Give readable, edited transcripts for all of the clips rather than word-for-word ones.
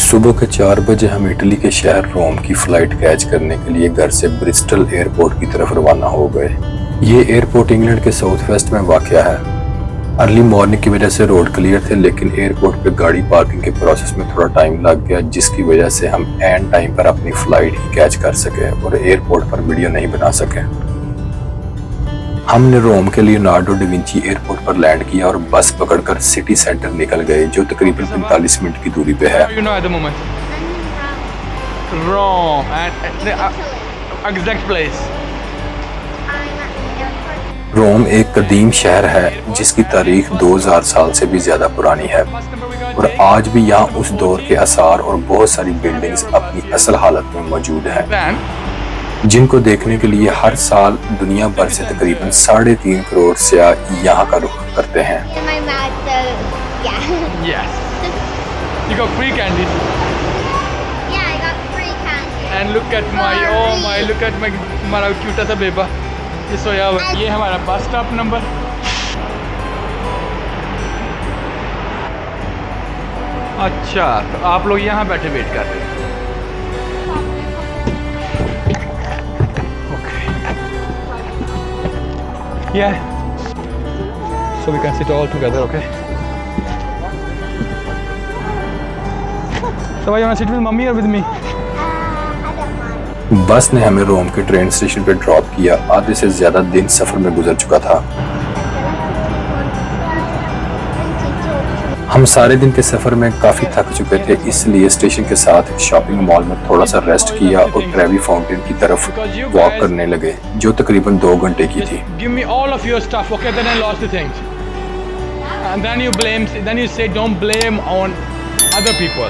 सुबह के 4 बजे हम इटली के शहर रोम की फ्लाइट कैच करने के लिए घर से ब्रिस्टल एयरपोर्ट की तरफ रवाना हो गए। ये एयरपोर्ट इंग्लैंड के साउथ वेस्ट में वाक़या है। अर्ली मॉर्निंग की वजह से रोड क्लियर थे, लेकिन एयरपोर्ट पे गाड़ी पार्किंग के प्रोसेस में थोड़ा टाइम लग गया, जिसकी वजह से हम एंड टाइम पर अपनी फ्लाइट ही कैच कर सके और एयरपोर्ट पर वीडियो नहीं बना सके। हमने रोम के लियोनार्डो डा विंची एयरपोर्ट पर लैंड किया और बस पकड़कर सिटी सेंटर निकल गए, जो तकरीबन 45 मिनट की दूरी पे है। रोम एक कदीम शहर है जिसकी तारीख 2000 साल से भी ज्यादा पुरानी है और आज भी यहाँ उस दौर के आसार और बहुत सारी बिल्डिंग्स अपनी असल हालत में मौजूद हैं, जिनको देखने के लिए हर साल दुनिया भर से तकरीबन 3.5 करोड़ सयाह यहाँ का रुख करते हैं। ये हमारा बस स्टॉप नंबर। अच्छा, तो आप लोग यहाँ बैठे वेट कर रहे हैं। Yeah, so we can sit all together, okay? So why you want to sit with mommy or with me? बस ने हमें रोम के ट्रेन स्टेशन पे ड्रॉप किया। आधे से ज्यादा दिन सफर में गुजर चुका था। हम सारे दिन के सफर में काफी थक चुके थे, इसलिए स्टेशन के साथ शॉपिंग मॉल में थोड़ा सा रेस्ट किया और ट्रेवी फाउंटेन की तरफ वॉक करने लगे, जो तकरीबन 2 घंटे की थी। Give me all of your stuff, okay? Then I lost the things. And then you say don't blame on other people.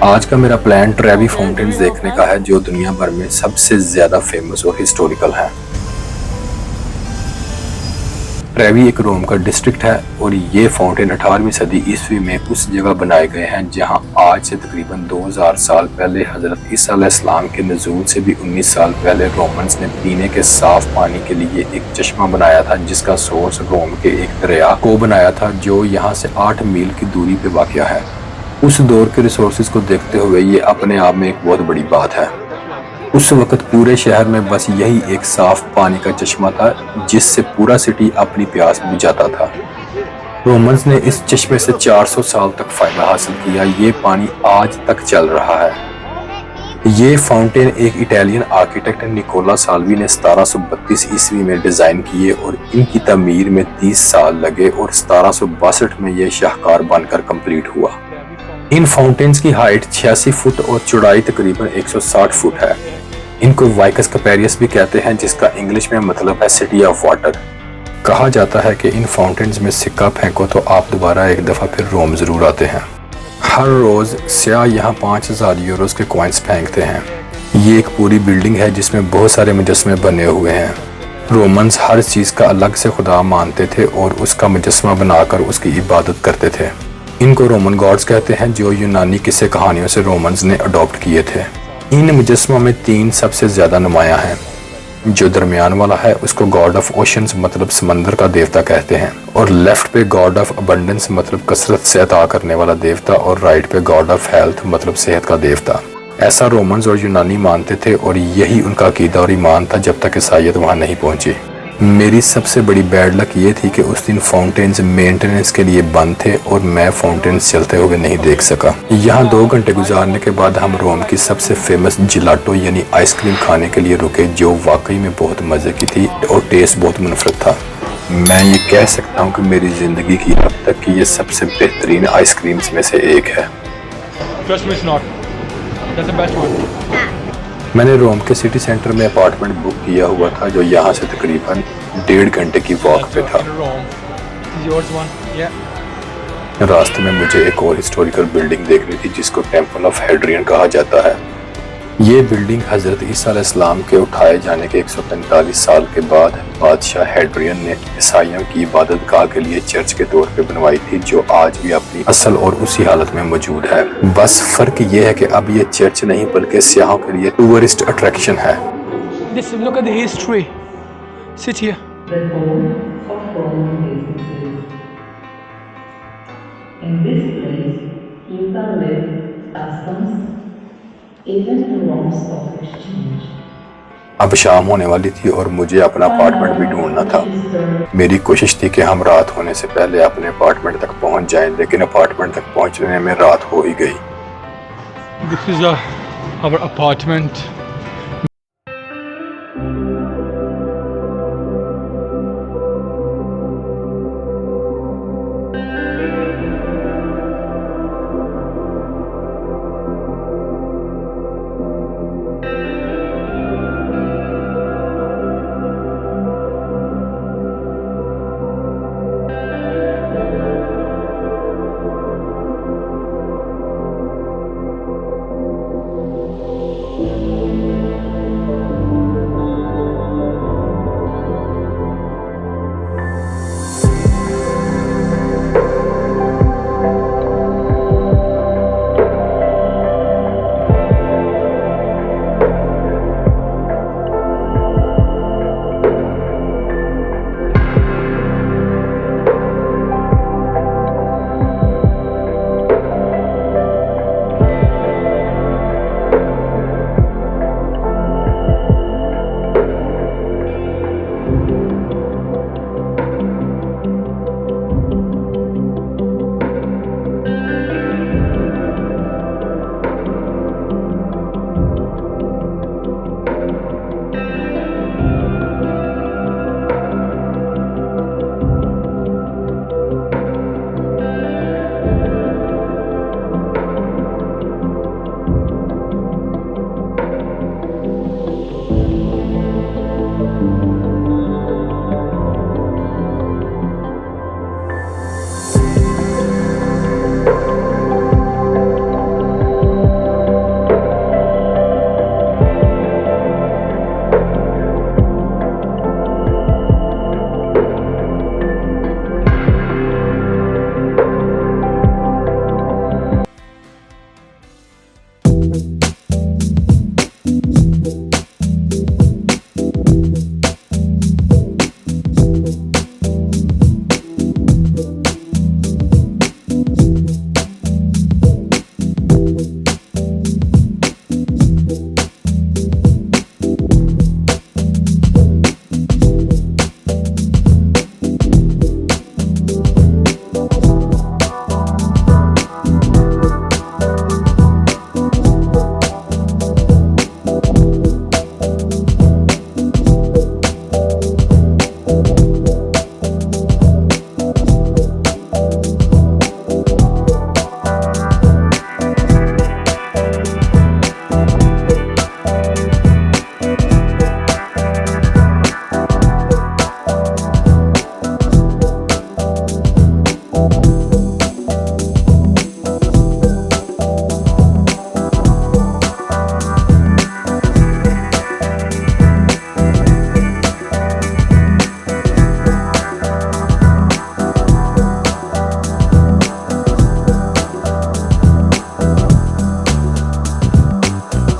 आज का मेरा प्लान ट्रेवी फाउंटेन्स देखने का है, जो दुनिया भर में सबसे ज्यादा फेमस और हिस्टोरिकल है। ट्रेवी एक रोम का डिस्ट्रिक्ट है और ये फाउंटेन 18वीं सदी ईस्वी में उस जगह बनाए गए हैं जहां आज से तकरीबन 2000 साल पहले हजरत ईसा अलैहिस्सलाम के नज़ूल से भी 19 साल पहले रोमन्स ने पीने के साफ पानी के लिए एक चश्मा बनाया था, जिसका सोर्स रोम के एक दरिया को बनाया था, जो यहाँ से 8 मील की दूरी पे वाक़या है। उस दौर के रिसोर्सेज को देखते हुए ये अपने आप में एक बहुत बड़ी बात है। उस वक्त पूरे शहर में बस यही एक साफ पानी का चश्मा था, जिससे पूरा सिटी अपनी प्यास बुझाता था। रोमन्स ने इस चश्मे से 400 साल तक फायदा हासिल किया। ये पानी आज तक चल रहा है। ये फाउंटेन एक इटालियन आर्किटेक्ट निकोला साल्वी ने 1732 ईस्वी में डिजाइन किए और इनकी तमीर में 30 साल लगे और 1762 में ये शाहकार बनकर कंप्लीट हुआ। इन फाउंटेन्स की हाइट 86 फुट और चौड़ाई तकरीबन 160 फुट है। इनको वाइकस कैपेरियस भी कहते हैं, जिसका इंग्लिश में मतलब है सिटी ऑफ वाटर। कहा जाता है कि इन फाउंटेन्स में सिक्का फेंको तो आप दोबारा एक दफ़ा फिर रोम ज़रूर आते हैं। हर रोज़ सयाह यहाँ 5000 यूरोस के कॉइन्स फेंकते हैं। ये एक पूरी बिल्डिंग है जिसमें बहुत सारे मुजस्मे बने हुए हैं। रोमन्स हर चीज़ का अलग से खुदा मानते थे और उसका मुजस्मा बनाकर उसकी इबादत करते थे। इनको रोमन गॉड्स कहते हैं, जो यूनानी किस्से कहानियों से रोमन्स ने अडॉप्ट किए थे। इन मुजस्मों में 3 सबसे ज्यादा नुमायां हैं। जो दरमियान वाला है उसको गॉड ऑफ ओशंस मतलब समंदर का देवता कहते हैं, और लेफ्ट पे गॉड ऑफ अबंडेंस मतलब कसरत से अता करने वाला देवता, और राइट पे गॉड ऑफ हेल्थ मतलब सेहत का देवता। ऐसा रोमन्स और यूनानी मानते थे और यही उनका अकीदा और ईमान था जब तक ईसाईयत वहाँ नहीं पहुंची। मेरी सबसे बड़ी बैड लक ये थी कि उस दिन फाउंटेन्स मेंटेनेंस के लिए बंद थे और मैं फाउंटेन्स चलते हुए नहीं देख सका। यहाँ 2 घंटे गुजारने के बाद हम रोम की सबसे फेमस जिलाटो यानी आइसक्रीम खाने के लिए रुके, जो वाकई में बहुत मजे की थी और टेस्ट बहुत मुनफरद था। मैं ये कह सकता हूँ कि मेरी जिंदगी की अब तक की ये सबसे बेहतरीन आइसक्रीम्स में से एक है। मैंने रोम के सिटी सेंटर में अपार्टमेंट बुक किया हुआ था, जो यहाँ से तकरीबन 1.5 घंटे की वॉक पे था। रास्ते में मुझे एक और हिस्टोरिकल बिल्डिंग देखनी थी, जिसको टेम्पल ऑफ हेड्रियन कहा जाता है। ये बिल्डिंग हजरत ईसा अलैहिस्सलाम के उठाए जाने के 145 साल के बाद बादशाह हेड्रियन ने ईसाइयों की इबादत गाह के लिए चर्च के तौर पे बनवाई थी, जो आज भी अपनी असल और उसी हालत में मौजूद है। बस फर्क ये है कि अब ये चर्च नहीं बल्कि सियाहों के लिए टूरिस्ट अट्रैक्शन है। Look at the history. Sit here. the home of Roman businesses. In this place, you can live customs, even the Rome Stock Exchange. अब शाम होने वाली थी और मुझे अपना अपार्टमेंट भी ढूंढना था। मेरी कोशिश थी कि हम रात होने से पहले अपने अपार्टमेंट तक पहुंच जाएं, लेकिन अपार्टमेंट तक पहुंचने में रात हो ही गई। This is our apartment.